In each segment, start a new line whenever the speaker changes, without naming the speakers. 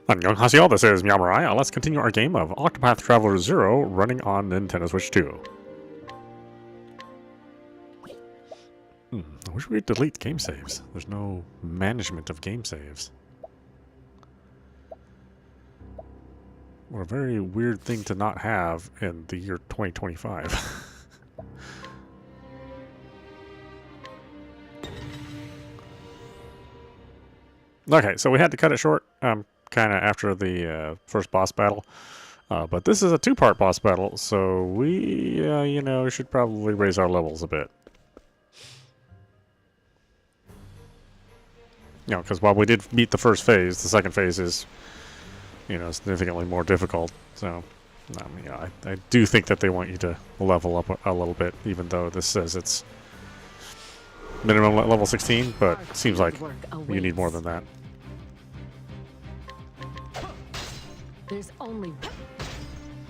Annyeonghaseyo, this is meowmurai. Let's continue our game of Octopath Traveler 0 running on Nintendo Switch 2. I wish we'd delete game saves. There's no management of game saves. What a very weird thing to not have in the year 2025. Okay, so we had to cut it short, kind of after the first boss battle. But this is a two-part boss battle, so we, should probably raise our levels a bit. Because while we did beat the first phase, the second phase is, significantly more difficult. So, I do think that they want you to level up a little bit, even though this says it's minimum level 16, but it seems like you need more than that.
There's only...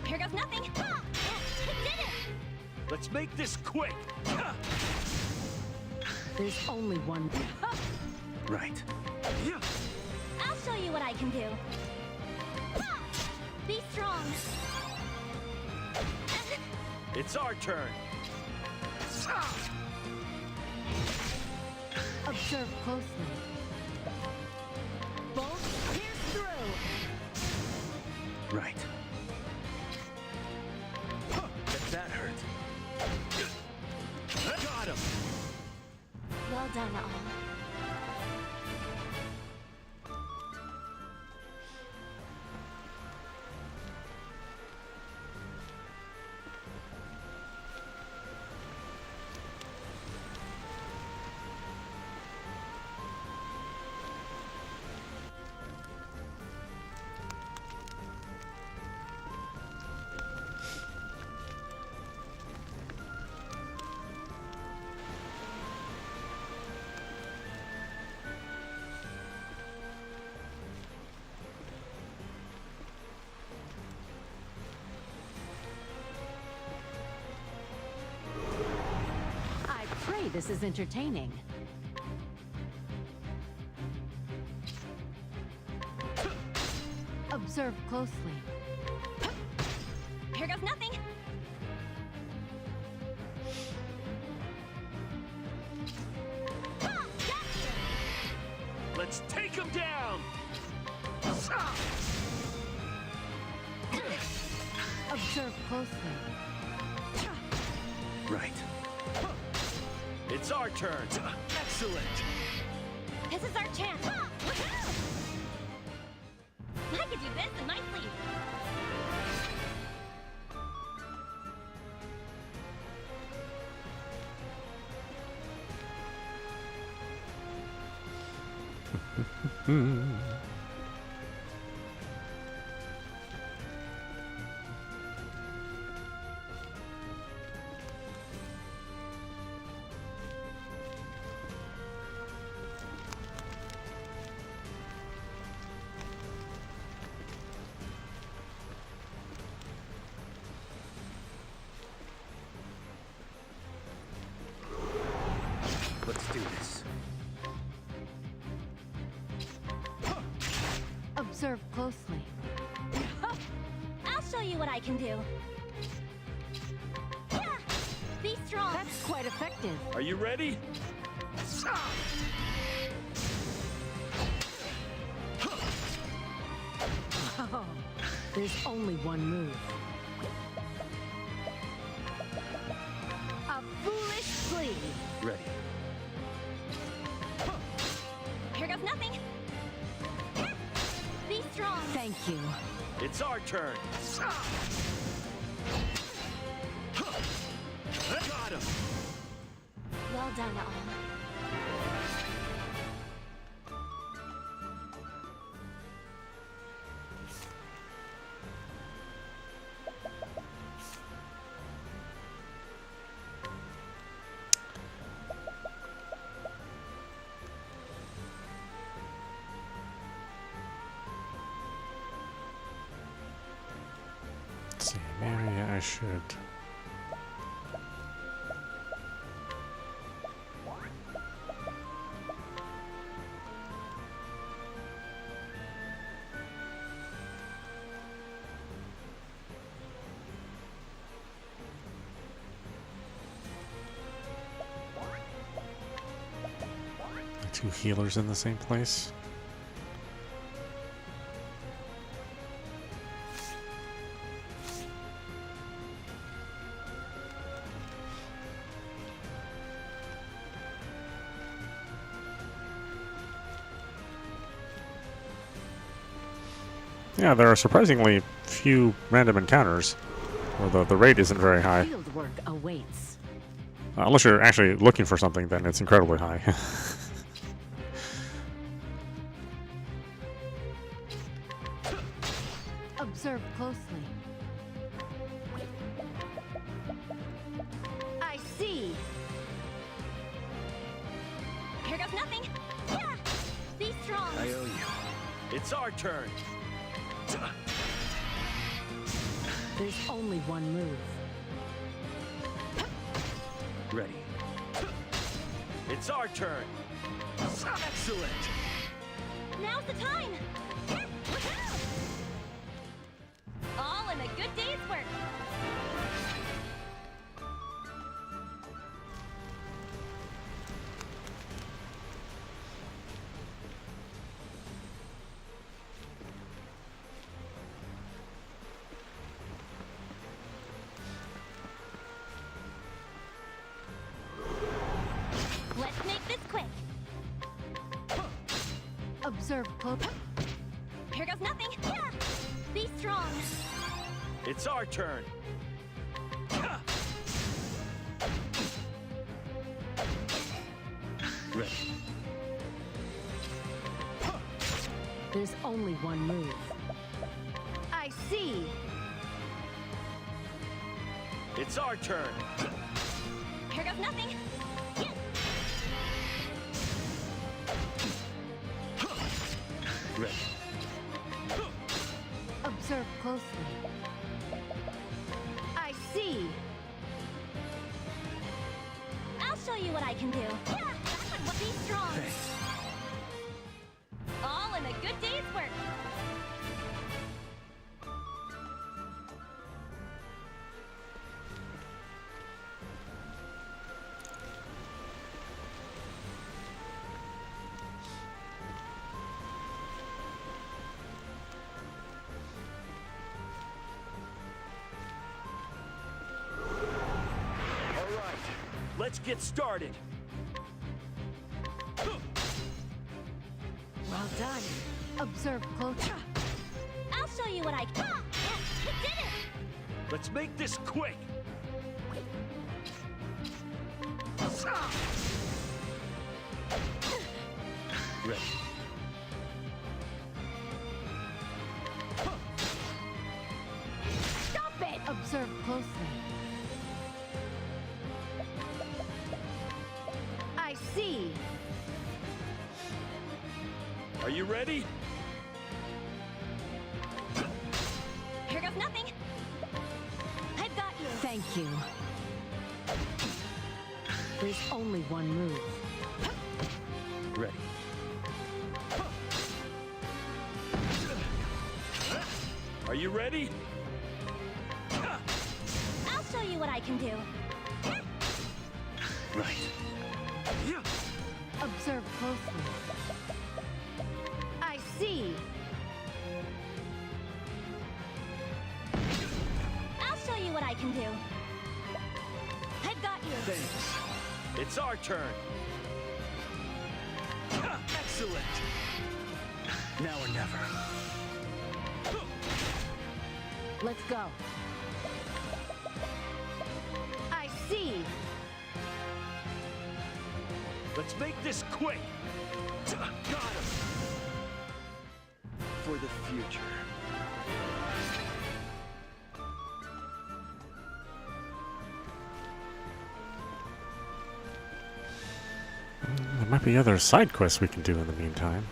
Here goes nothing. It did it.
Let's make this quick.
There's only one...
Right.
I'll show you what I can do. Be strong.
It's our turn.
Observe closely. Bolt pierce through.
Right. That hurt. Got him.
Well done, all.
This is entertaining. Observe closely.
Here goes nothing.
Let's take him down.
Observe closely.
Right. It's our turn. Excellent.
This is our chance. I could do this in my sleep.
Let's do this.
Observe closely.
I'll show you what I can do. Be strong.
That's quite effective.
Are you ready?
Oh, there's only one move. A foolish plea.
Ready.
Here goes nothing. Be strong.
Thank you.
It's our turn. Got him.
Well done, all.
Let's see, maybe I should... 2 healers in the same place. Yeah, there are surprisingly few random encounters, although the rate isn't very high.
Field work awaits.
Unless you're actually looking for something, then it's incredibly high.
Observe closely.
I see. Here goes nothing. Yeah. Be strong.
I owe you. It's our turn.
There's only one move.
Ready. It's our turn. Excellent.
Now's the time. All in a good day's work. Let's make this quick.
Observe closely.
Here goes nothing. Yeah. Be strong.
It's our turn. Ready.
There's only one move.
I see.
It's our turn.
Here goes nothing. Yeah.
Ready.
Observe closely.
I see. I'll show you what I can do. Yeah. Be strong.
Thanks.
All in a good day's work.
All right. Let's get started.
Well done. Observe closely.
I'll show you what I can. Yes, it did it.
Let's make this quick. Ready.
Stop it.
Observe closely.
I see.
Are you ready?
Here goes nothing. I've got you.
Thank you. There's only one move.
Ready. Are you ready?
I'll show you what I can do.
Right.
Observe closely.
I see. I'll show you what I can do. I've got you.
Thanks. It's our turn. Excellent. Now or never.
Let's go.
I see.
Let's make this quick. Got him. For the future.
There might be other side quests we can do in the meantime.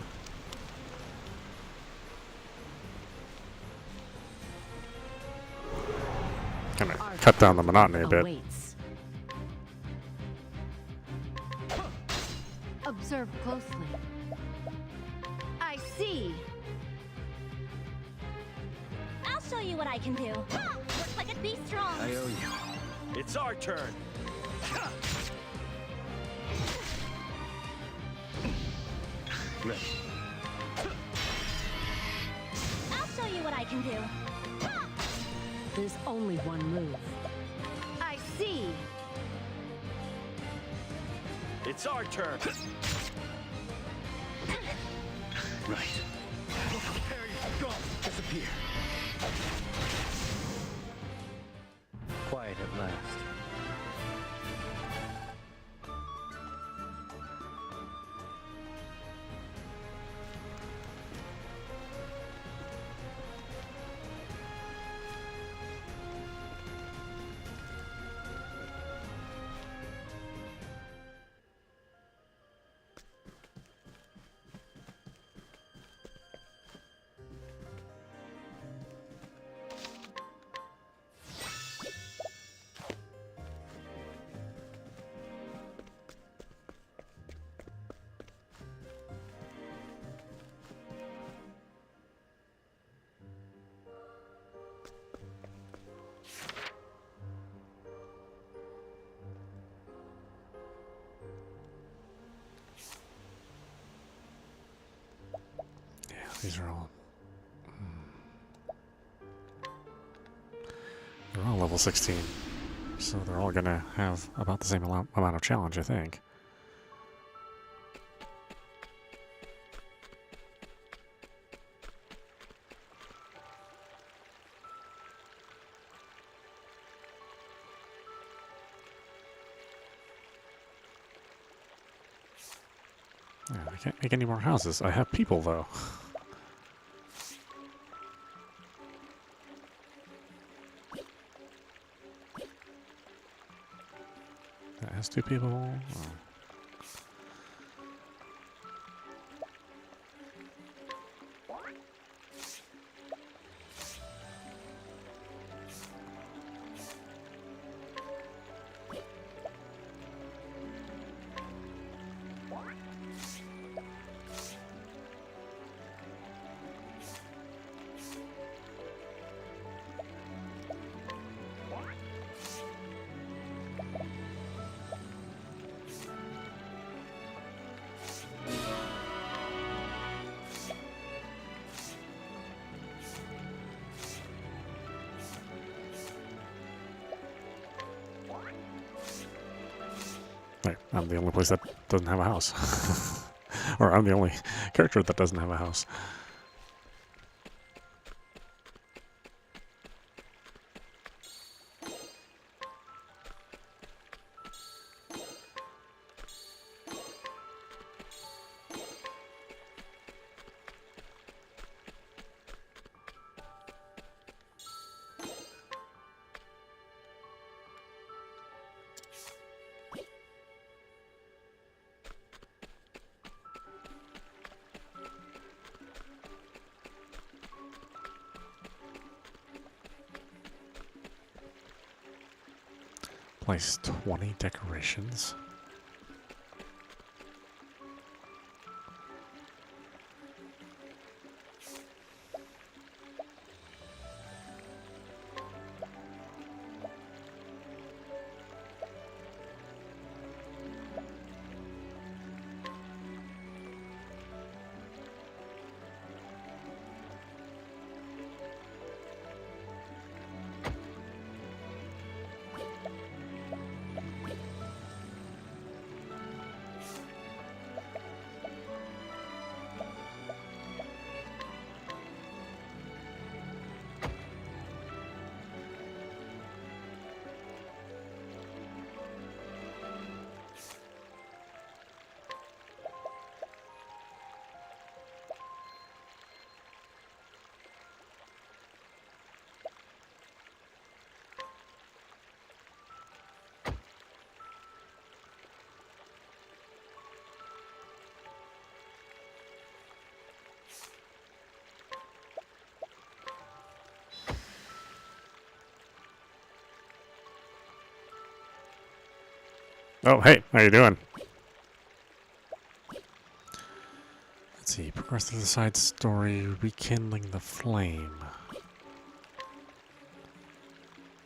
Kind of cut down the monotony a bit.
Awaits. Observe closely.
I see. I'll show you what I can do. Looks like it'd be strong.
I owe you. It's our turn. Ready.
I'll show you what I can do.
There's only one move.
I see.
It's our turn. Right. There you go. Disappear. Quiet at last.
These are all... They're all level 16. So they're all going to have about the same amount of challenge, I think. Yeah, I can't make any more houses. I have people, though. That has 2 people. Oh. Right, I'm the only place that doesn't have a house. Or I'm the only character that doesn't have a house. Place 20 decorations. Oh, hey, how you doing? Let's see, progress through the side story, rekindling the flame.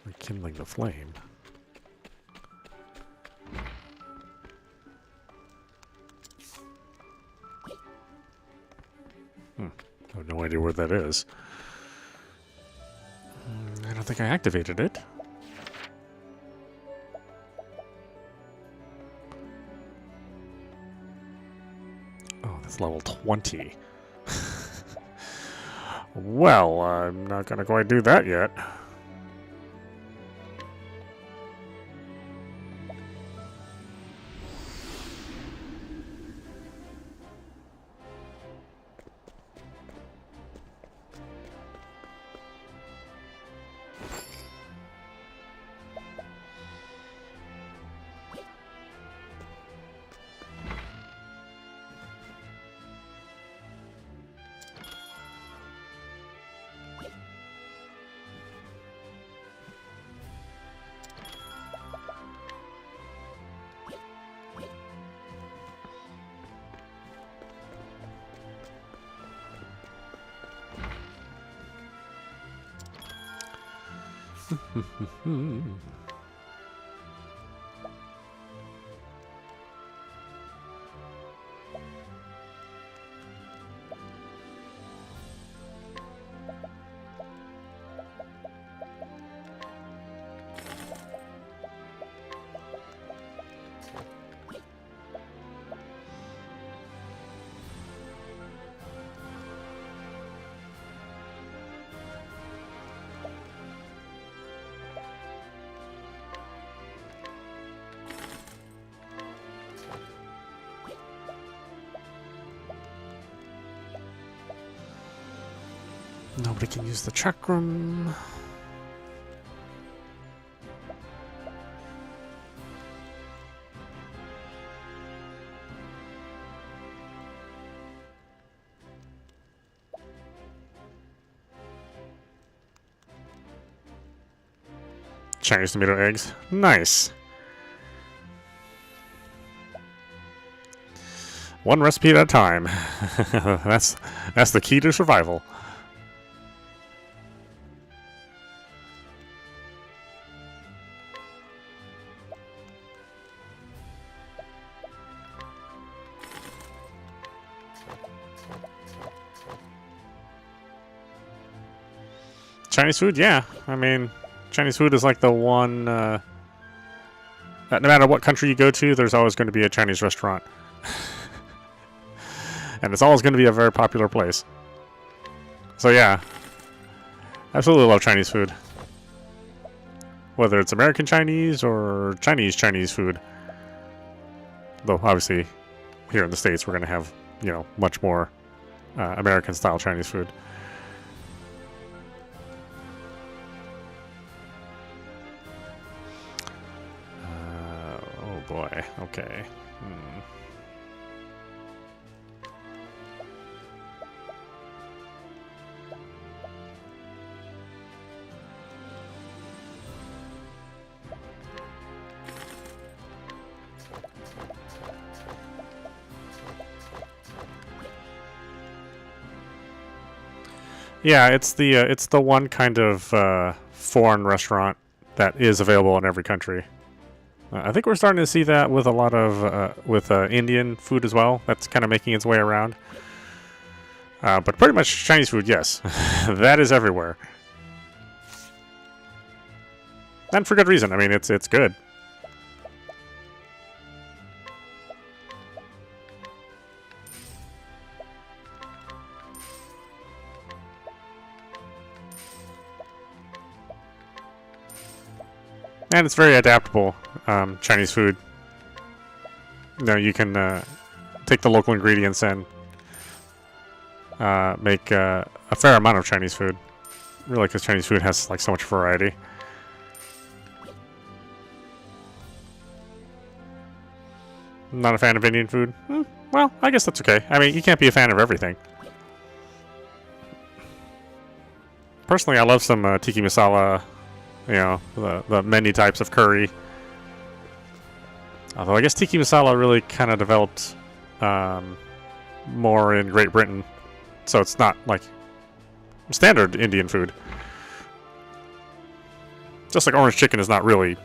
Rekindling the flame. I have no idea where that is. I don't think I activated it. Oh, that's level 20. Well, I'm not gonna quite do that yet. Nobody can use the chakram. Chinese tomato eggs. Nice. One recipe at a time. That's the key to survival. Chinese food, yeah. I mean, Chinese food is like the one. No matter what country you go to, there's always going to be a Chinese restaurant. And it's always going to be a very popular place. So yeah, absolutely love Chinese food. Whether it's American Chinese or Chinese food. Though obviously, here in the States, we're going to have, you know, much more American-style Chinese food. Oh boy, okay. Yeah, it's the one kind of foreign restaurant that is available in every country. I think we're starting to see that with a lot of Indian food as well. That's kind of making its way around. But pretty much Chinese food, yes, that is everywhere, and for good reason. I mean, it's good. And it's very adaptable, Chinese food. You know, you can take the local ingredients and make a fair amount of Chinese food. Really, because Chinese food has like so much variety. Not a fan of Indian food? Well, I guess that's okay. I mean, you can't be a fan of everything. Personally, I love some tiki masala. You know, the many types of curry. Although I guess tiki masala really kind of developed more in Great Britain. So it's not like standard Indian food. Just like orange chicken is not really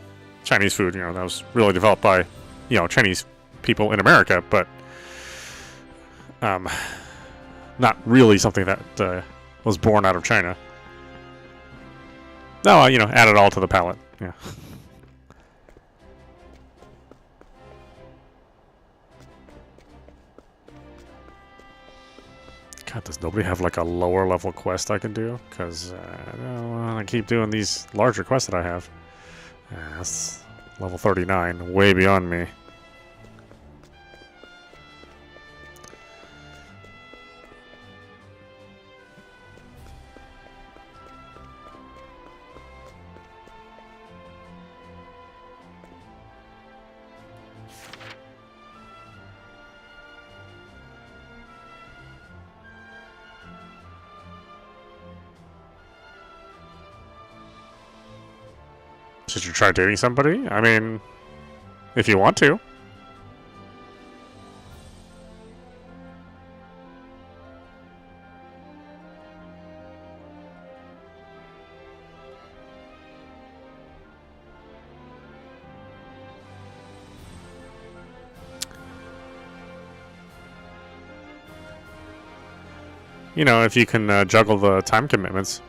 Chinese food. You know, that was really developed by, you know, Chinese people in America. But not really something that was born out of China. No, you know, add it all to the palette. Yeah. God, does nobody have like a lower level quest I can do? Because I keep doing these larger quests that I have. That's level 39, way beyond me. Should you try dating somebody? I mean, if you want to. You know, if you can juggle the time commitments.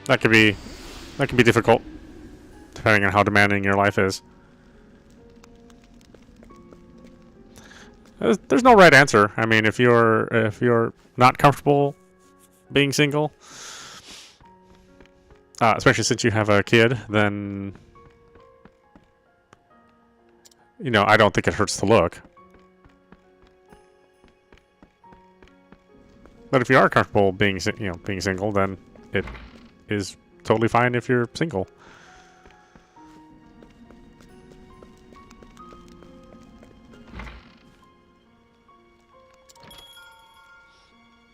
That could be difficult, depending on how demanding your life is. There's no right answer. I mean, if you're not comfortable being single, especially since you have a kid, then you know, I don't think it hurts to look. But if you are comfortable being single, then it is totally fine if you're single.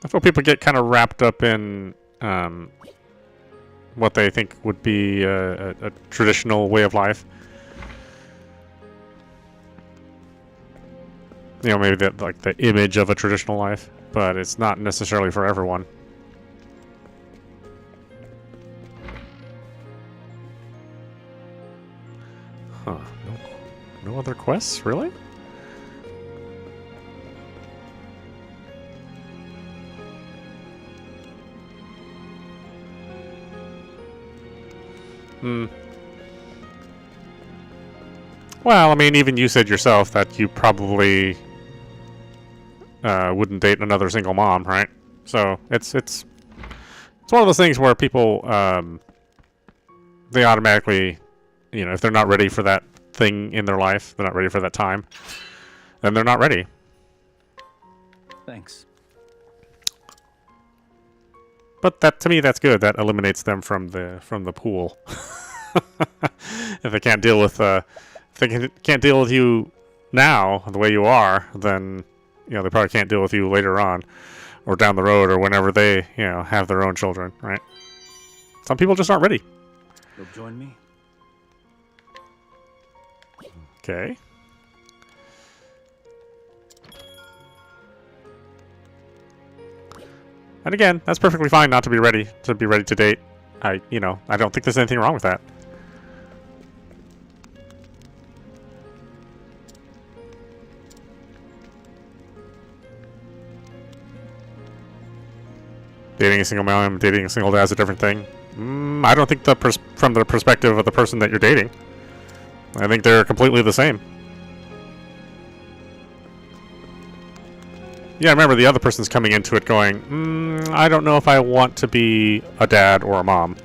I feel people get kind of wrapped up in what they think would be a traditional way of life. You know, maybe like the image of a traditional life, but it's not necessarily for everyone. Huh. No other quests, really? Well, I mean, even you said yourself that you probably wouldn't date another single mom, right? So it's one of those things where people they automatically, you know, if they're not ready for that thing in their life, they're not ready for that time, then they're not ready.
Thanks.
But that, to me, that's good. That eliminates them from the pool. If they can't deal with can't deal with you now the way you are, then you know they probably can't deal with you later on, or down the road, or whenever they have their own children, right? Some people just aren't ready.
You'll join me?
Okay. And again, that's perfectly fine not to be ready to date. I don't think there's anything wrong with that. Dating a single mom, dating a single dad is a different thing. I don't think from the perspective of the person that you're dating. I think they're completely the same. Yeah, remember the other person's coming into it going, I don't know if I want to be a dad or a mom.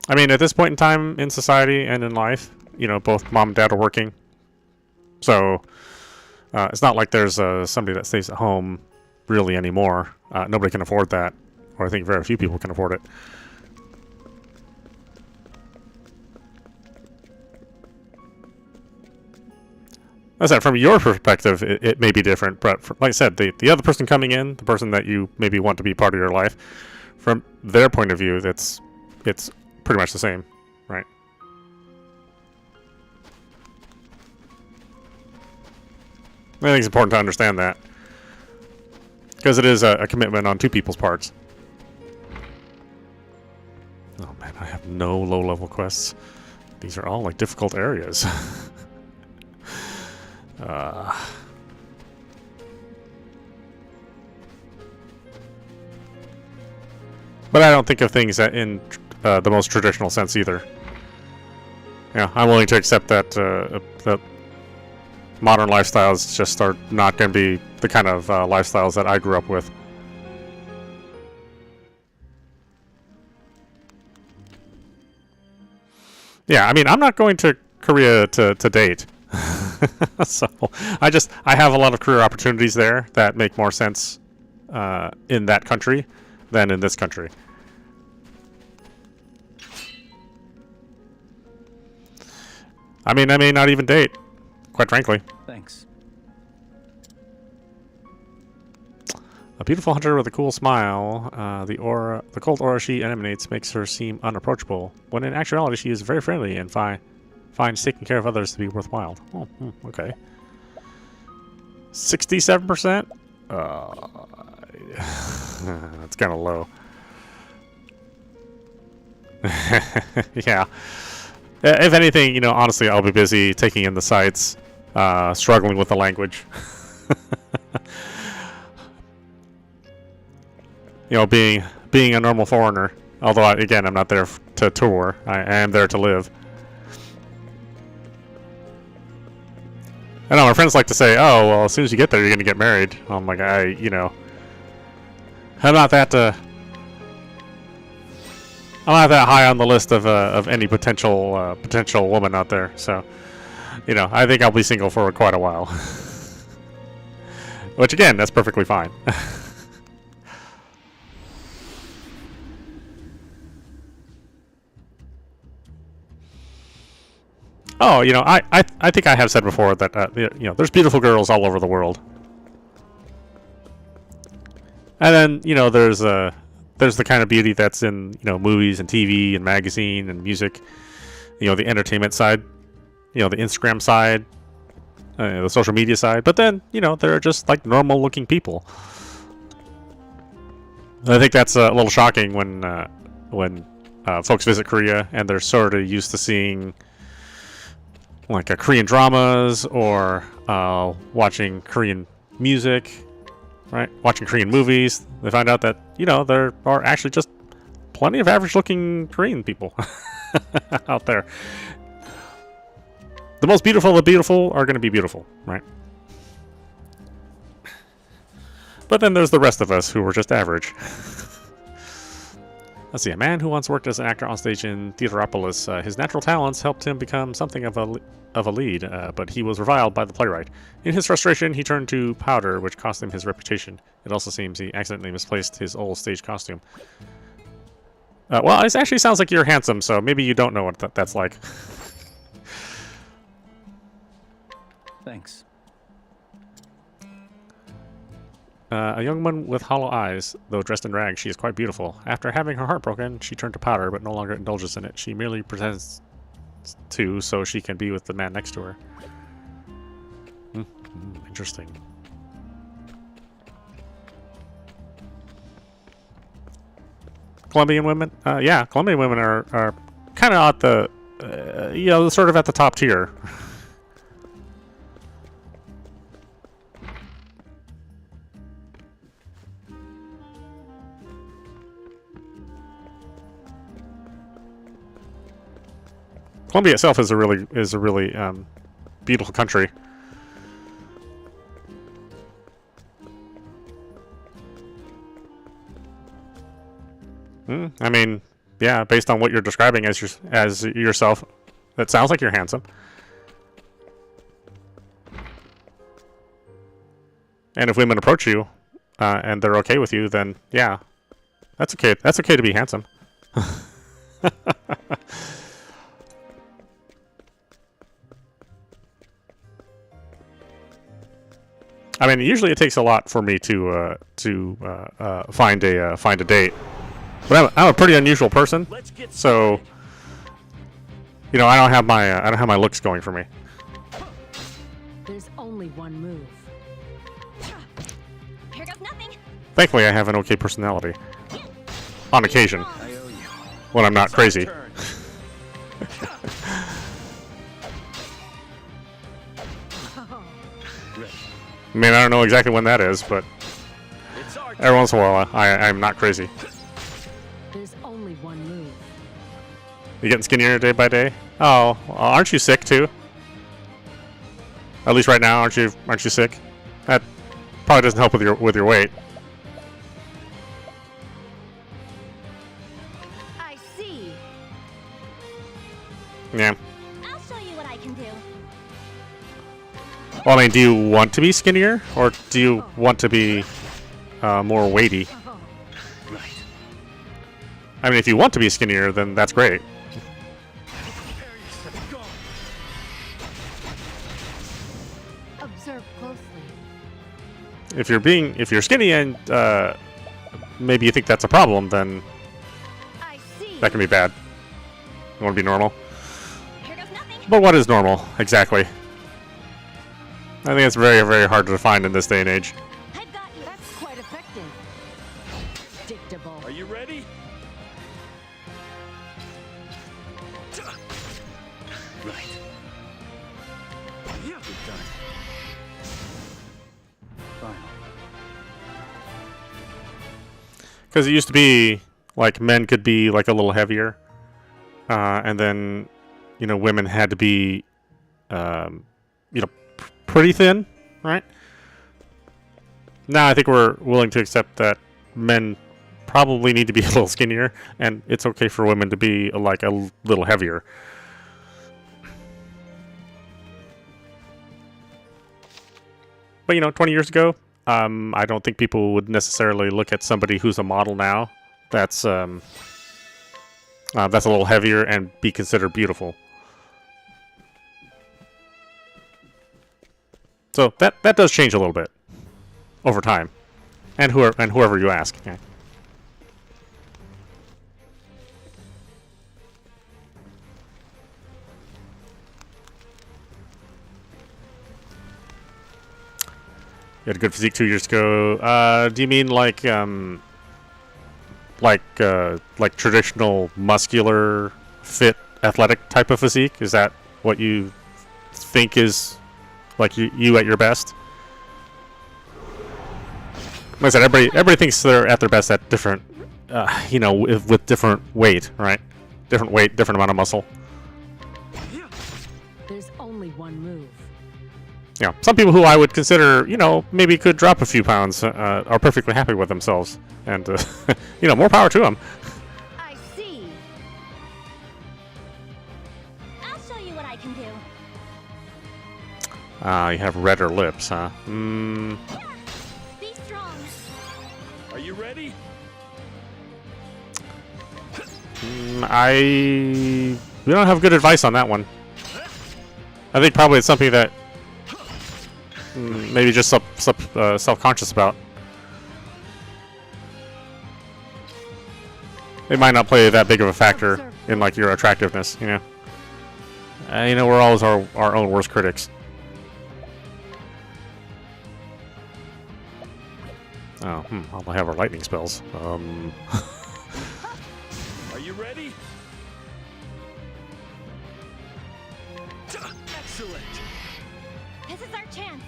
I mean, at this point in time in society and in life, both mom and dad are working. So, it's not like there's somebody that stays at home really anymore. Nobody can afford that. Or I think very few people can afford it. As I said, from your perspective, it may be different. But like I said, the other person coming in, the person that you maybe want to be part of your life, from their point of view, it's pretty much the same, right? I think it's important to understand that. Because it is a commitment on two people's parts. Oh man, I have no low-level quests. These are all like difficult areas. But I don't think of things in the most traditional sense either. Yeah, I'm willing to accept that that modern lifestyles just are not going to be the kind of lifestyles that I grew up with. Yeah, I mean, I'm not going to Korea to date. So I have a lot of career opportunities there that make more sense in that country than in this country. I mean, I may not even date, quite frankly.
Thanks.
A beautiful hunter with a cool smile. The cold aura she emanates makes her seem unapproachable, when in actuality she is very friendly and finds taking care of others to be worthwhile. Oh, okay. 67%? That's kind of low. Yeah. If anything, you know, honestly, I'll be busy taking in the sights, struggling with the language. You know, being a normal foreigner. Although, again, I'm not there to tour. I am there to live. I know my friends like to say, "Oh, well, as soon as you get there, you're going to get married." I'm like, you know, I'm not that high on the list of any potential woman out there. So, you know, I think I'll be single for quite a while. Which, again, that's perfectly fine. Oh, you know, I think I have said before that you know, there's beautiful girls all over the world, and then, you know, there's the kind of beauty that's in, you know, movies and TV and magazine and music, you know, the entertainment side, you know, the Instagram side, the social media side. But then, you know, they're just like normal looking people. I think that's a little shocking when folks visit Korea and they're sort of used to seeing like Korean dramas or watching Korean music, right? Watching Korean movies. They find out that, you know, there are actually just plenty of average-looking Korean people out there. The most beautiful of the beautiful are going to be beautiful, right? But then there's the rest of us who are just average. Let's see. A man who once worked as an actor on stage in Theateropolis, his natural talents helped him become something of a lead, but he was reviled by the playwright. In his frustration, he turned to powder, which cost him his reputation. It also seems he accidentally misplaced his old stage costume. Well, it actually sounds like you're handsome, so maybe you don't know what that's like.
Thanks.
A young woman with hollow eyes, though dressed in rags, she is quite beautiful. After having her heart broken, she turned to powder, but no longer indulges in it. She merely pretends to, so she can be with the man next to her. Interesting. Colombian women? Yeah, Colombian women are kind of at the, you know, sort of at the top tier. Colombia itself is a really beautiful country. I mean, yeah, based on what you're describing as yourself, that sounds like you're handsome. And if women approach you and they're okay with you, then yeah, that's okay. That's okay to be handsome. I mean, usually it takes a lot for me to find a date, but I'm a pretty unusual person, so you know, I don't have my looks going for me.
There's only one move.
Here goes nothing.
Thankfully, I have an okay personality. On occasion,
I owe you.
when I'm not
It's our
crazy.
turn. Ready.
I mean, I don't know exactly when that is, but
It's our
every once in a while, I'm not crazy.
There's only one move.
You getting skinnier day by day? Oh, aren't you sick too? At least right now, aren't you sick? That probably doesn't help with your weight.
I see.
Yeah.
I'll show you what I can do.
Well, I mean, do you want to be skinnier, or do you want to be more weighty?
right.
I mean, if you want to be skinnier, then that's great.
Prepare yourself. Go.
Observe closely.
If you're skinny and maybe you think that's a problem, then
I see.
that can be bad. You want to be normal.
Here goes nothing.
But what is normal exactly? I think it's very, very hard to define in this day and age.
I've got you.
That's quite effective. Predictable.
Are you ready? Right. Yeah. Good done. Final.
Because it used to be like men could be like a little heavier, and then women had to be pretty thin, right? Now I think we're willing to accept that men probably need to be a little skinnier, and it's okay for women to be like a little heavier. But 20 years ago, I don't think people would necessarily look at somebody who's a model now that's a little heavier and be considered beautiful. So that does change a little bit over time, and whoever you ask. Yeah. You had a good physique 2 years ago. Do you mean like traditional muscular, fit, athletic type of physique? Is that what you think is like you at your best? Like I said, everybody thinks they're at their best at different, with different weight, right? Different weight, different amount of muscle.
There's only one move.
Yeah, some people who I would consider, maybe could drop a few pounds, are perfectly happy with themselves, and more power to them.
I see. I'll show you what I can do.
You have redder lips, huh?
Be strong.
Are you ready?
We don't have good advice on that one. I think probably it's something that maybe just self-conscious about. It might not play that big of a factor in like your attractiveness, we're always our own worst critics. Oh, I'll have our lightning spells.
Are you ready? Excellent.
This is our chance.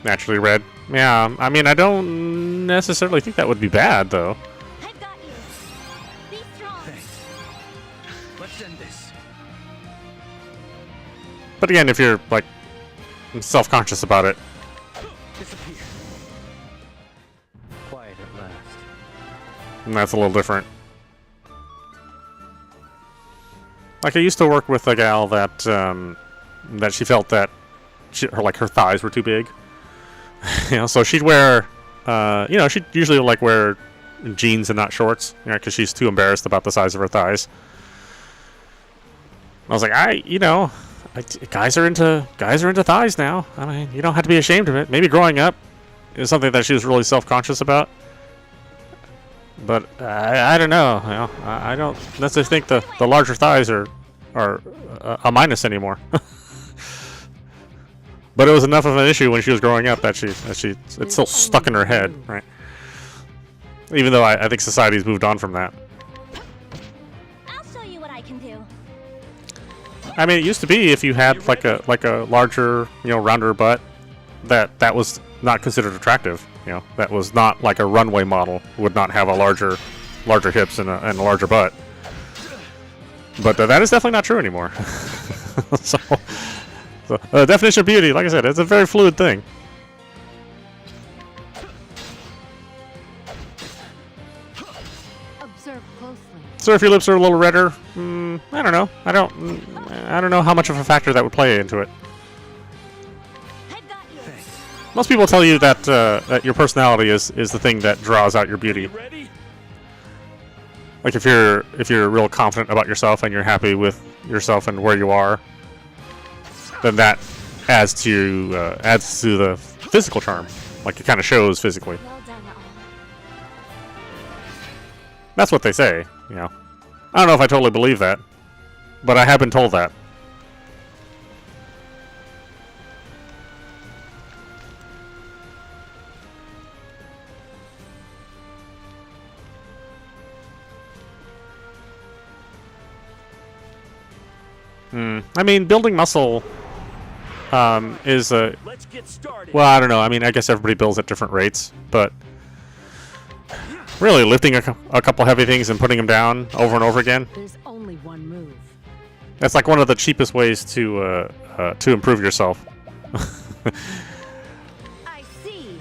Naturally red. Yeah, I mean, I don't necessarily think that would be bad, though.
I've got you. Be strong.
Thanks. Let's end this.
But again, if you're, like, self-conscious about it.
Disappear. Quiet at last.
And that's a little different. Like, I used to work with a gal that that she felt that her thighs were too big. So she'd wear, she'd usually like wear jeans and not shorts, because she's too embarrassed about the size of her thighs. I was like, guys are into thighs now. I mean, you don't have to be ashamed of it. Maybe growing up is something that she was really self-conscious about. But I don't know. I don't necessarily think the larger thighs are a minus anymore. But it was enough of an issue when she was growing up that it's still stuck in her head, right? Even though I think society's moved on from that.
I'll show you what I can do.
I mean, it used to be if you had like a larger, rounder butt, that was not considered attractive. That was not like a runway model would not have a larger hips and a larger butt. But that is definitely not true anymore. so definition of beauty, like I said, it's a very fluid thing.
Observe closely.
So if your lips are a little redder, I don't know. I don't know how much of a factor that would play into it.
I've got you.
Most people tell you that that your personality is the thing that draws out your beauty.
You ready?
Like if you're real confident about yourself and you're happy with yourself and where you are, then that adds to the physical charm. Like it kind of shows physically.
Well done, all.
That's what they say. I don't know if I totally believe that, but I have been told that. I mean, building muscle is a...
Let's get started.
Well, I don't know. I mean, I guess everybody builds at different rates, but really lifting a couple heavy things and putting them down over and over again,
There's only one move.
that's like one of the cheapest ways to improve yourself.
I see.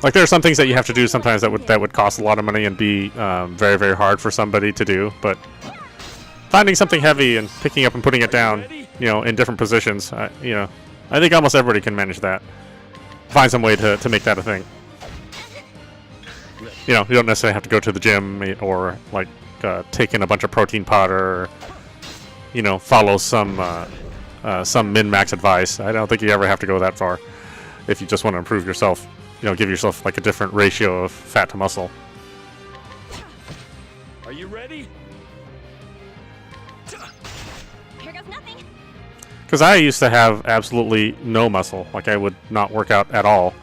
Like there are some things that you have to do sometimes that would cost a lot of money and be very, very hard for somebody to do, but finding something heavy and picking up and putting it down, in different positions, I think almost everybody can manage that. Find some way to make that a thing. You don't necessarily have to go to the gym or like take in a bunch of protein powder, or, follow some min-max advice. I don't think you ever have to go that far if you just want to improve yourself. Give yourself like a different ratio of fat to muscle.
Are you ready?
Here goes nothing.
Because I used to have absolutely no muscle. Like I would not work out at all.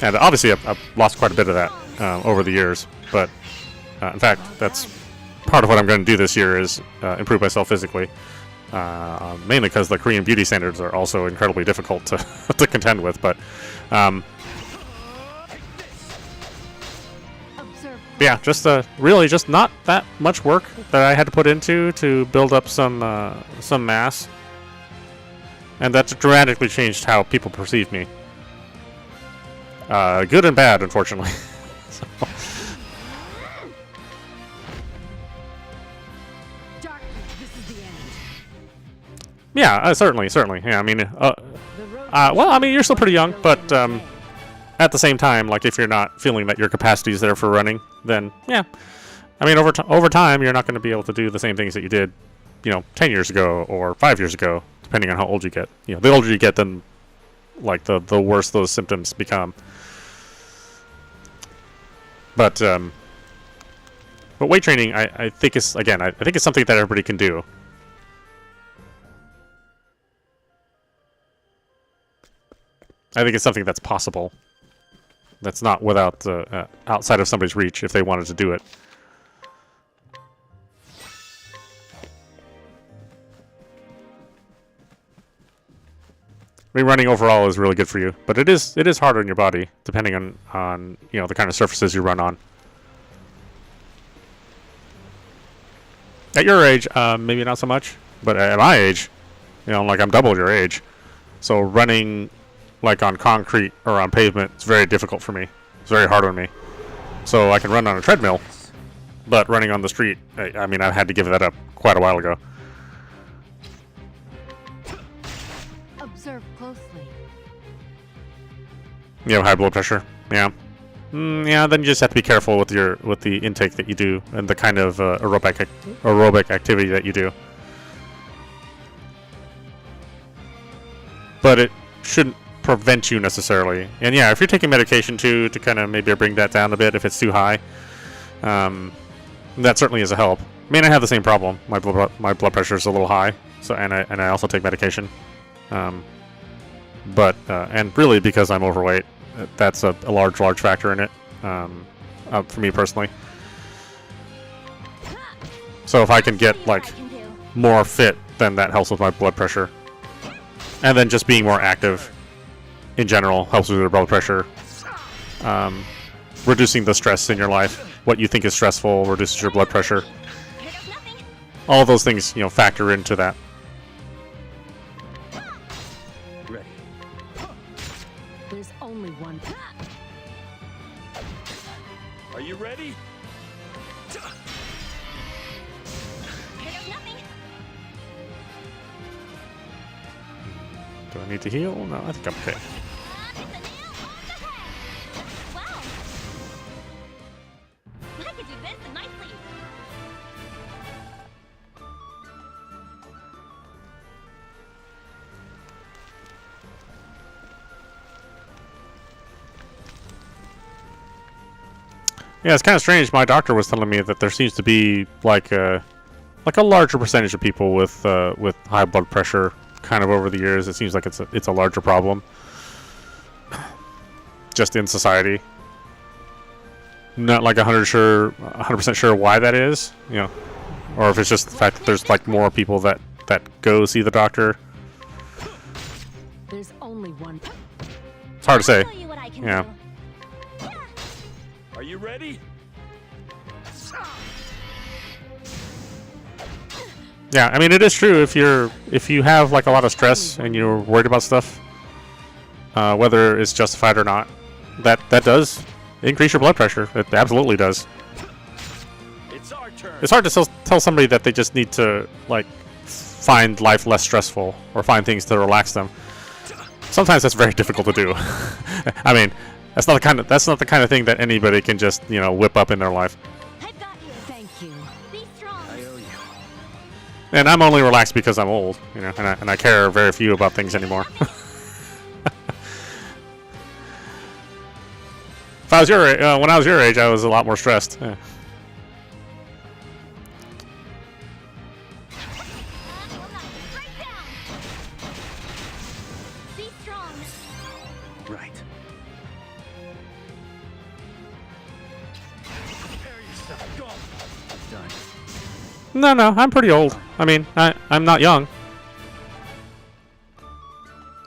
And obviously I've lost quite a bit of that over the years. But in fact, that's part of what I'm going to do this year is improve myself physically. Mainly because the Korean beauty standards are also incredibly difficult to, to contend with. But
Observe.
yeah, just really just not that much work that I had to put into to build up some mass. And that dramatically changed how people perceive me. Good and bad, unfortunately. So,
Darkness, this is the end.
yeah, certainly. Yeah, I mean,
The road
well, I mean, you're still pretty young, but at the same time, like if you're not feeling that your capacity is there for running, then yeah, I mean, over time, you're not going to be able to do the same things that you did, 10 years ago or 5 years ago, depending on how old you get. The older you get, then like the worse those symptoms become. But weight training, I think is again, I think it's something that everybody can do. I think it's something that's possible. That's not without outside of somebody's reach if they wanted to do it. I mean, running overall is really good for you, but it is hard on your body depending on the kind of surfaces you run on. At your age, maybe not so much, but at my age, like I'm double your age, so running like on concrete or on pavement, it's very difficult for me. It's very hard on me. So I can run on a treadmill, but running on the street, I mean, I had to give that up quite a while ago.
observe closely.
High blood pressure. Yeah. Yeah, then you just have to be careful with the intake that you do and the kind of aerobic activity that you do. But it shouldn't prevent you necessarily. And yeah, if you're taking medication to kind of maybe bring that down a bit if it's too high, that certainly is a help. I mean, I have the same problem. My blood pressure is a little high, so and I also take medication. But and really because I'm overweight, that's a large factor in it for me personally. So if I can get like more fit, then that helps with my blood pressure. And then just being more active in general helps with your blood pressure. Reducing the stress in your life, what you think is stressful, reduces your blood pressure. All those things, you know, factor into that.
Ready.
There's only one.
Are you ready?
Do I need to heal? No, I think I'm okay.
Wow. I could do this in my sleep.
Yeah, it's kind of strange. My doctor was telling me that there seems to be like a larger percentage of people with high blood pressure. Kind of over the years, it seems like it's a larger problem, just in society. Not like 100% sure why that is, you know, or if it's just the fact that there's like more people that go see the doctor.
There's only one.
It's hard to say.
I'll show you what I can
Yeah.
do.
Are you ready?
Yeah, I mean it is true if you have like a lot of stress and you're worried about stuff, whether it's justified or not, that does increase your blood pressure. It absolutely does.
It's our turn.
It's hard to tell somebody that they just need to like find life less stressful or find things to relax them. Sometimes that's very difficult to do. I mean, that's not the kind of thing that anybody can just, you know, whip up in their life.
I've got you.
Thank you.
Be strong.
I owe you.
And I'm only relaxed because I'm old, you know, and I care very few about things anymore. If I was when I was your age, I was a lot more stressed. Yeah.
Straight down. Be strong.
Right. Prepare yourself. Go. Done.
No, I'm pretty old. I mean, I'm not young.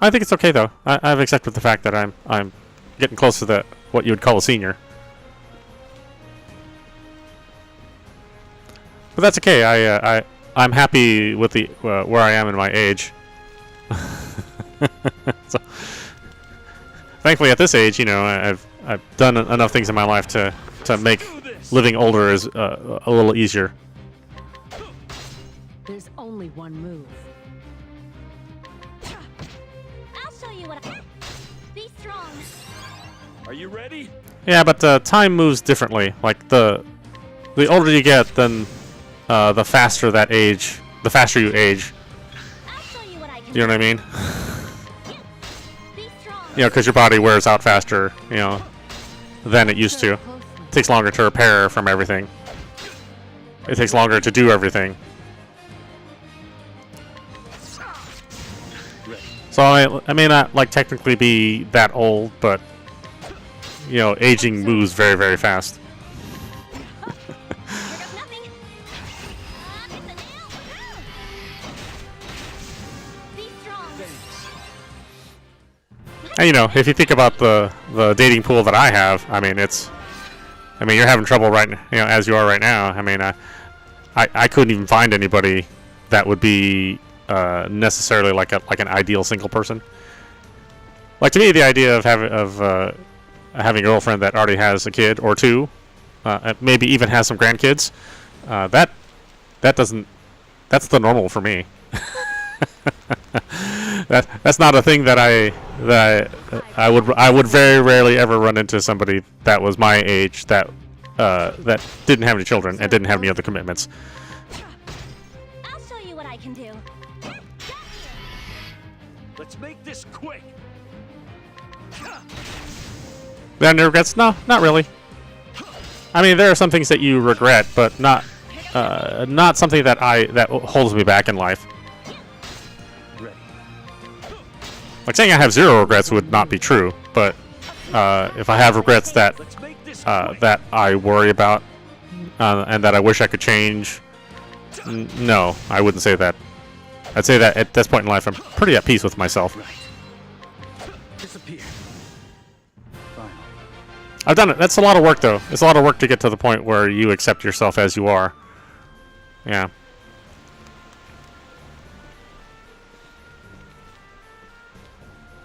I think it's okay though. I've accepted the fact that I'm getting close to what you would call a senior. But that's okay. I'm happy with the where I am in my age. So, thankfully, at this age, you know, I've done enough things in my life to make living older is a little easier.
There's only one move.
I'll show you what I. Be strong.
Are you ready?
Yeah, but time moves differently. Like the older you get, then the faster you age.
I'll show you what I can
You know what I mean?
do. Be strong.
You know, because your body wears out faster, you know, than it used to. It takes longer to repair from everything. It takes longer to do everything. So I may not like technically be that old, but you know, aging moves very, very fast.
Here goes nothing. Hit the nail. Be strong.
And you know, if you think about the dating pool that I have, I mean, you're having trouble right, you know, as you are right now. I mean, I couldn't even find anybody that would be necessarily like an ideal single person. Like to me, the idea of having a girlfriend that already has a kid or two, maybe even has some grandkids, that's the normal for me. That's not a thing that I would very rarely ever run into somebody that was my age that didn't have any children and didn't have any other commitments.
I'll show you what I can do.
Let's make this quick.
Any regrets? No, not really. I mean, there are some things that you regret, but not something that holds me back in life.
Ready.
Like saying I have zero regrets would not be true, but if I have regrets that
Let's make this quick.
that I worry about and that I wish I could change, no, I wouldn't say that. I'd say that at this point in life, I'm pretty at peace with myself.
Right. Disappear. Final.
I've done it. That's a lot of work, though. It's a lot of work to get to the point where you accept yourself as you are. Yeah.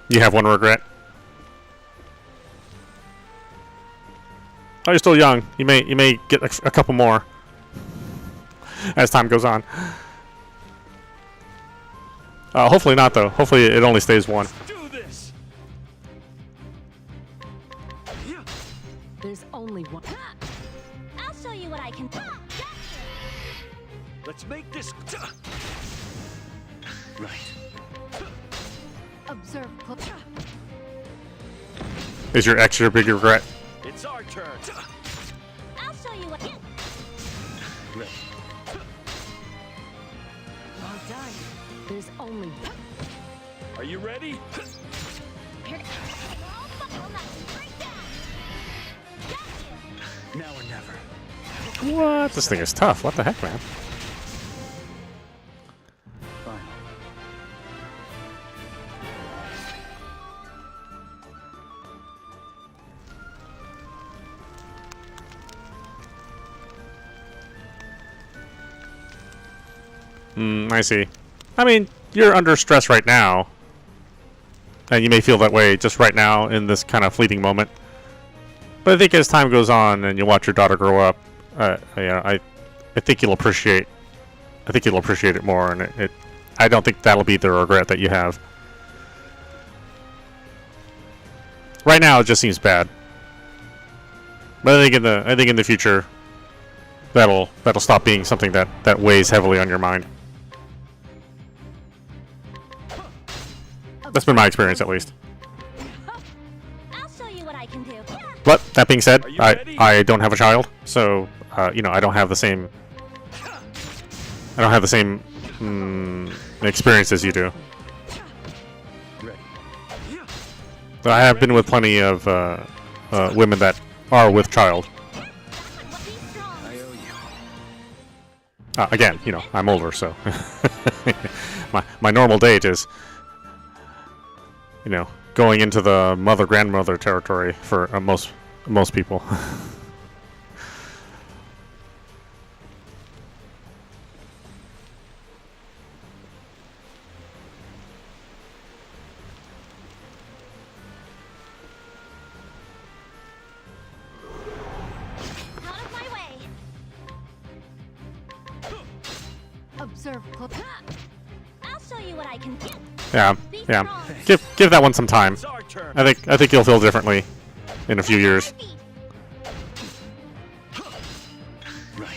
You have one regret? Oh, you're still young. You may get a couple more as time goes on. Hopefully not, though. Hopefully it only stays one.
Do this.
There's only one.
I'll show you what I can do.
Let's make this. Right.
Observe.
Is your ex your big regret?
It's our turn.
I'll show you what.
Right.
Well done. There's only one.
Are you ready?
Here. I'll buckle that right down. Got you.
Now or never.
What? This thing is tough. What the heck, man?
Final.
I see. I mean, you're under stress right now. And you may feel that way just right now in this kind of fleeting moment. But I think as time goes on and you watch your daughter grow up, yeah, I think you'll appreciate. I think you'll appreciate it more, and I don't think that'll be the regret that you have. Right now, it just seems bad. But I think in the future, that'll stop being something that weighs heavily on your mind. That's been my experience, at least.
I'll show you what I can do.
But that being said,
Are you ready?
I don't have a child, so you know, I don't have the same experience as you do.
Ready.
But I have been with plenty of women that are with child.
Be strong.
I owe you.
Again, you know, I'm older, so my normal date is, you know, going into the mother-grandmother territory for most people.
Out of my way.
Observe.
I'll show you what I can do.
Yeah,
Be
yeah.
strong.
Give that one some time.
It's our turn.
I think you'll feel differently in a few years.
Right.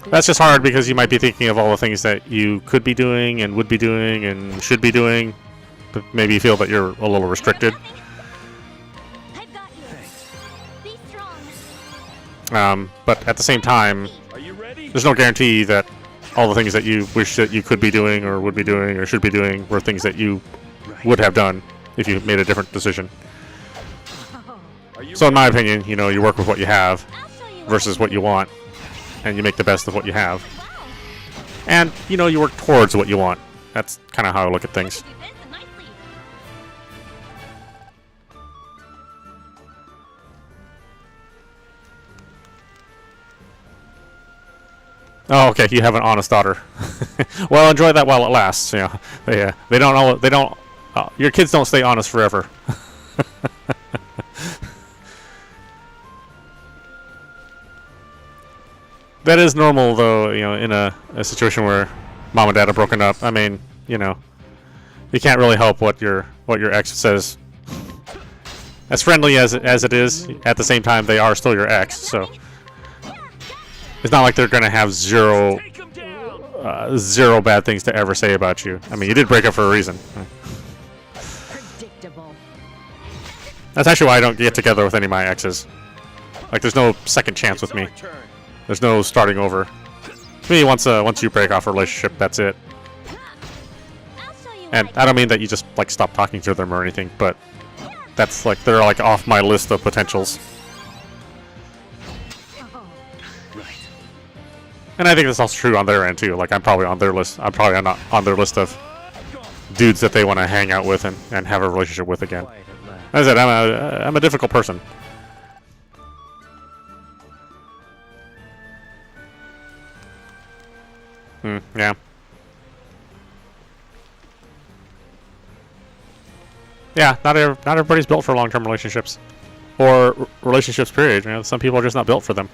That's just hard because you might be thinking of all the things that you could be doing and would be doing and should be doing, but maybe you feel that you're a little restricted.
I've got you. Be strong.
But at the same time,
Are you ready?
there's no guarantee that all the things that you wish that you could be doing or would be doing or should be doing were things that you would have done if you made a different decision.
Are you
So in my opinion, you know, you work with what you have
I'll show you
versus what you want, and you make the best of what you have.
Wow.
And, you know, you work towards what you want. That's kind of how I look at things.
You do this nicely.
Oh, okay. You have an honest daughter. Well, enjoy that while it lasts. You know, they don't know. They don't. Your kids don't stay honest forever. That is normal, though. You know, in a situation where mom and dad are broken up. I mean, you know, you can't really help what your ex says. As friendly as it is, at the same time, they are still your ex. So it's not like they're gonna have zero
Take him down.
zero bad things to ever say about you. I mean, you did break up for a reason.
Predictable.
That's actually why I don't get together with any of my exes. Like, there's no second chance with
It's
me.
our turn.
There's no starting over. To me, once you break off a relationship, that's it.
I'll show you what
And
I
I don't mean that you just like stop talking to them or anything, but that's like they're like off my list of potentials.
Right.
And I think that's also true on their end too. Like I'm probably on their list. I'm probably not on their list of dudes that they want to hang out with and have a relationship with again.
Quiet at last.
As I said, I'm a difficult person. Yeah. Yeah, not everybody's built for long-term relationships. Or relationships, period. You know, some people are just not built for them.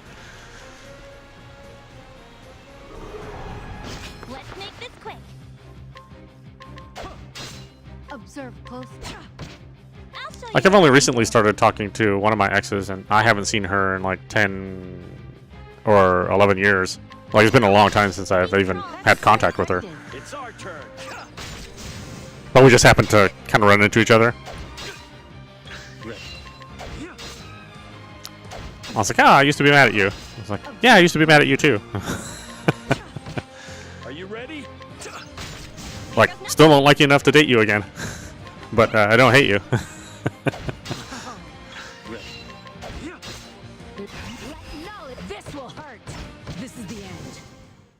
Let's make this quick.
Observe closely.
I'll show
Like,
you.
I've only recently started talking to one of my exes, and I haven't seen her in like 10 or 11 years. Like, it's been a long time since I've even had contact with her.
It's our turn.
But we just happened to kind of run into each other.
Ready.
I was like, I used to be mad at you. I was like, yeah, I used to be mad at you too.
Are you ready?
Like, still don't like you enough to date you again. But I don't hate you.
Ready.
No, this will hurt. This is the end.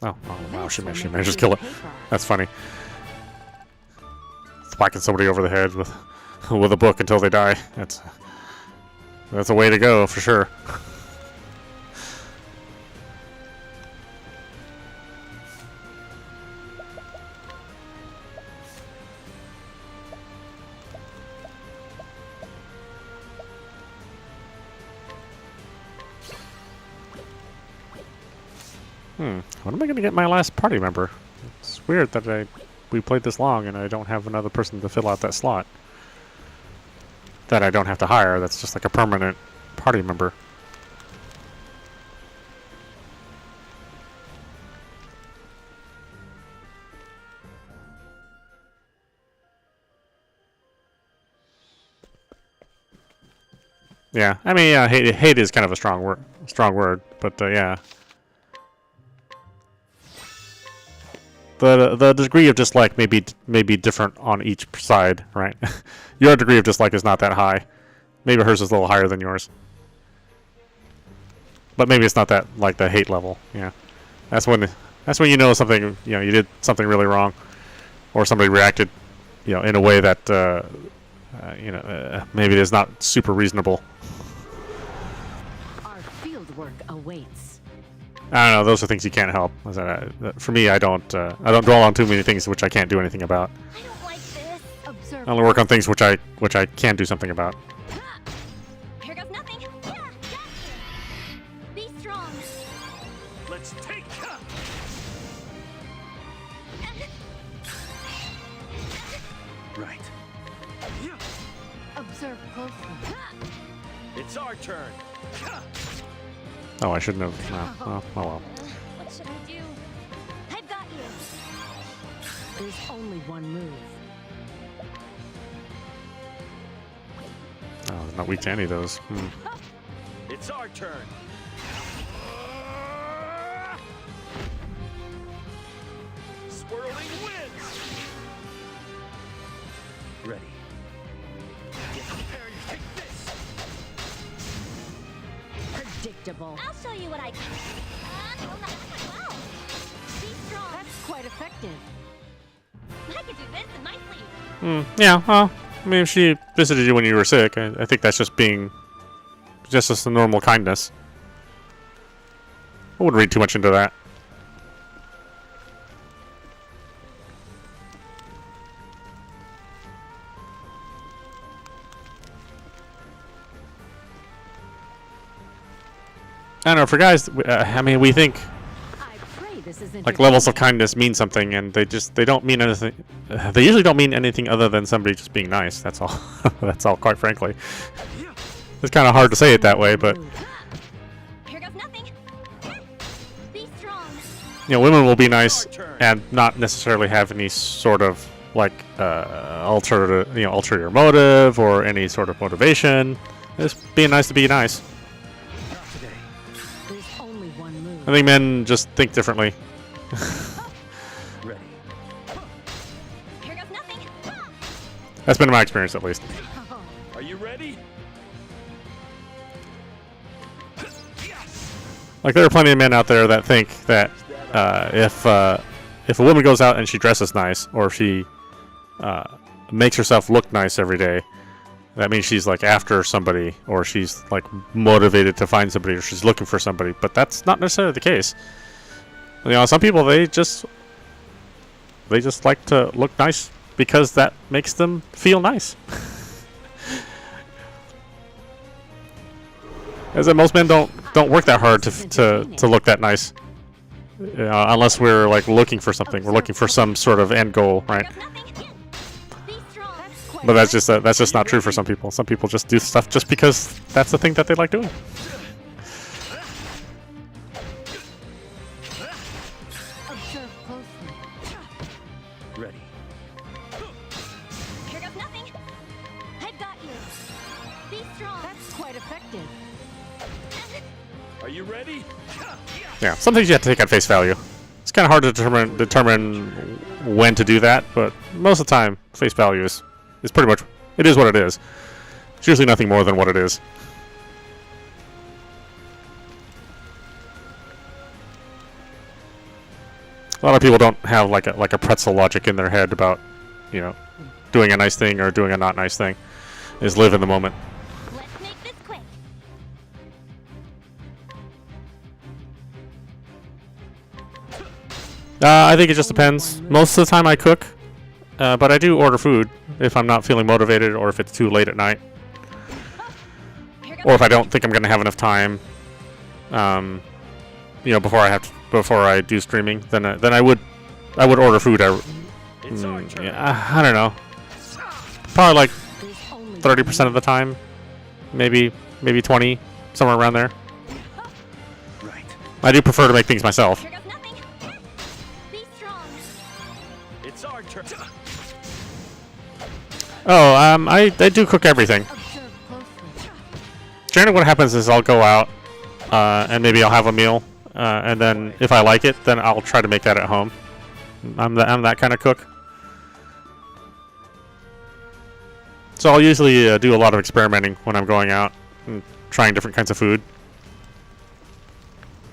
Oh, wow, she
This
managed
will
to
make
kill
you
it.
paper.
That's funny. Whacking somebody over the head with a book until they die. That's a way to go for sure. When am I going to get my last party member? It's weird that we played this long and I don't have another person to fill out that slot. That I don't have to hire. That's just like a permanent party member. Yeah, I mean, yeah, hate is kind of a strong word, but yeah. The degree of dislike may be different on each side, right? Your degree of dislike is not that high. Maybe hers is a little higher than yours. But maybe it's not that like the hate level. Yeah, that's when you know something. You know, you did something really wrong, or somebody reacted, you know, in a way that maybe is not super reasonable.
Our field work awaits.
I don't know. Those are things you can't help. For me, I don't dwell on too many things which I can't do anything about.
I don't like this.
Observe.
I only work on things which I can do something about.
Here goes nothing. Yeah, got you. Be strong.
Let's take. Right.
Observe closely.
It's our turn.
Oh, I shouldn't have. Oh well.
What should I do? I've got you.
There's only one move.
Oh, it's not weak to any of those.
It's our turn. Swirling winds. Ready. Get prepared to take this.
Predictable.
I'll show you what I can. No, not quite well. Be strong.
That's quite effective.
I could do this in my sleep.
Yeah. Well, I mean, if she visited you when you were sick, I think that's just a normal kindness. I wouldn't read too much into that. I don't know, for guys, I mean, we think
I pray this isn't
like levels of kindness mean something, and they don't mean anything. They usually don't mean anything other than somebody just being nice. That's all. That's all, quite frankly. It's kind of hard to say it that way, but
Here goes nothing. Be strong.
you know, women will be nice and not necessarily have any sort of like ulterior motive or any sort of motivation. Just being nice to be nice.
Not today.
There's only one move.
I think men just think differently.
Ready.
Here goes nothing.
That's been my experience, at least.
Are you ready?
Like there are plenty of men out there that think that if a woman goes out and she dresses nice, or she makes herself look nice every day, that means she's like after somebody, or she's like motivated to find somebody, or she's looking for somebody. But that's not necessarily the case. You know, some people they just like to look nice because that makes them feel nice. As in most men don't work that hard to look that nice, unless we're like looking for something. We're looking for some sort of end goal, right? But that's just not true for some people. Some people just do stuff just because that's the thing that they like doing.
Observe closely.
Ready.
Here goes nothing. I've got you. Be strong.
That's quite effective.
Are you ready?
Yeah, some things you have to take at face value. It's kind of hard to determine when to do that, but most of the time, face value is pretty much, it is what it is. It's usually nothing more than what it is. A lot of people don't have like a pretzel logic in their head about, you know, doing a nice thing or doing a not nice thing. They just live in the moment.
Let's make this quick.
I think it just depends. Most of the time I cook, but I do order food if I'm not feeling motivated, or if it's too late at night, or if I don't think I'm gonna have enough time. You know, before I do streaming, then I would order food.
It's our turn.
Yeah, I don't know. Probably like
There's only
30% of the time, maybe 20, somewhere around there.
Right.
I do prefer to make things myself.
Here goes nothing. Be strong.
It's our turn.
Oh, I do cook everything.
Observe closely.
Generally, what happens is I'll go out, and maybe I'll have a meal, and then if I like it, then I'll try to make that at home. I'm that kind of cook. So I'll usually do a lot of experimenting when I'm going out and trying different kinds of food.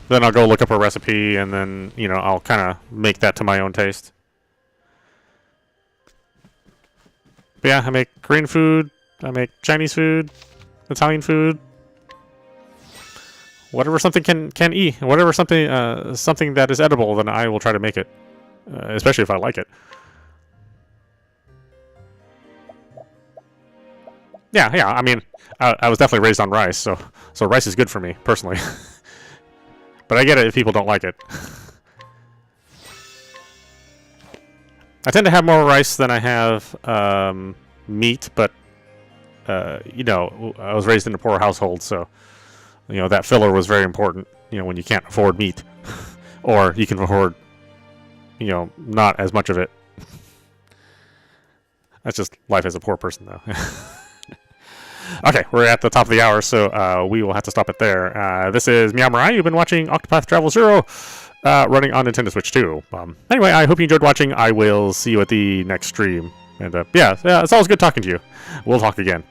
Then I'll go look up a recipe, and then, you know, I'll kind of make that to my own taste. But yeah, I make Korean food, I make Chinese food, Italian food. Whatever something can eat, whatever something something that is edible, then I will try to make it, especially if I like it. Yeah. I mean, I was definitely raised on rice, so rice is good for me personally. But I get it if people don't like it. I tend to have more rice than I have meat, but you know, I was raised in a poor household, so you know that filler was very important. You know, when you can't afford meat, or you can afford, you know, not as much of it. That's just life as a poor person, though. Okay, we're at the top of the hour, so we will have to stop it there. This is meowmurai. You've been watching Octopath Traveler 0, running on Nintendo Switch 2. Anyway, I hope you enjoyed watching. I will see you at the next stream. And yeah, it's always good talking to you. We'll talk again.